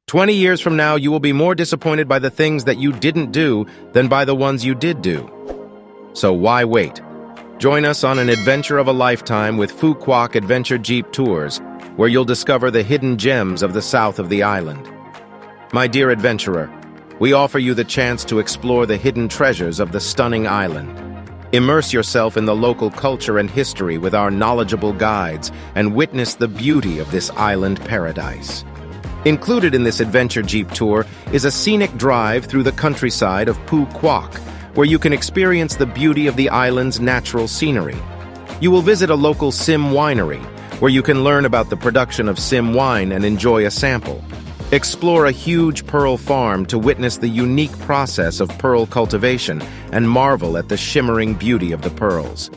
20 years from now, you will be more disappointed by the things that you didn't do than by the ones you did do. So why wait? Join us on an adventure of a lifetime with Phu Quoc Adventure Jeep Tours, where you'll discover the hidden gems of the south of the island. My dear adventurer, we offer you the chance to explore the hidden treasures of the stunning island. Immerse yourself in the local culture and history with our knowledgeable guides and witness the beauty of this island paradise. Included in this adventure Jeep tour is a scenic drive through the countryside of Phu Quoc, where you can experience the beauty of the island's natural scenery. You will visit a local Sim winery, where you can learn about the production of Sim wine and enjoy a sample. Explore a huge pearl farm to witness the unique process of pearl cultivation and marvel at the shimmering beauty of the pearls.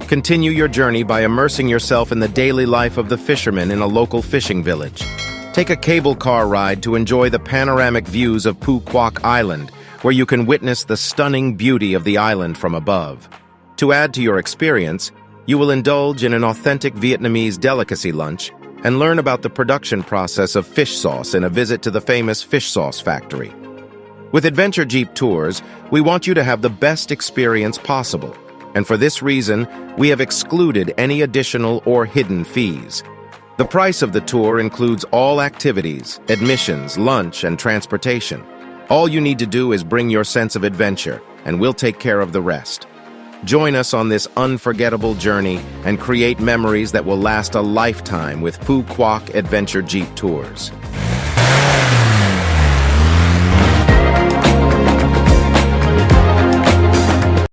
Continue your journey by immersing yourself in the daily life of the fishermen in a local fishing village. Take a cable car ride to enjoy the panoramic views of Phu Quoc Island, where you can witness the stunning beauty of the island from above. To add to your experience, you will indulge in an authentic Vietnamese delicacy lunch and learn about the production process of fish sauce in a visit to the famous fish sauce factory. With Adventure Jeep Tours, we want you to have the best experience possible, and for this reason, we have excluded any additional or hidden fees. The price of the tour includes all activities, admissions, lunch, and transportation. All you need to do is bring your sense of adventure, and we'll take care of the rest. Join us on this unforgettable journey and create memories that will last a lifetime with Phu Quoc Adventure Jeep Tours.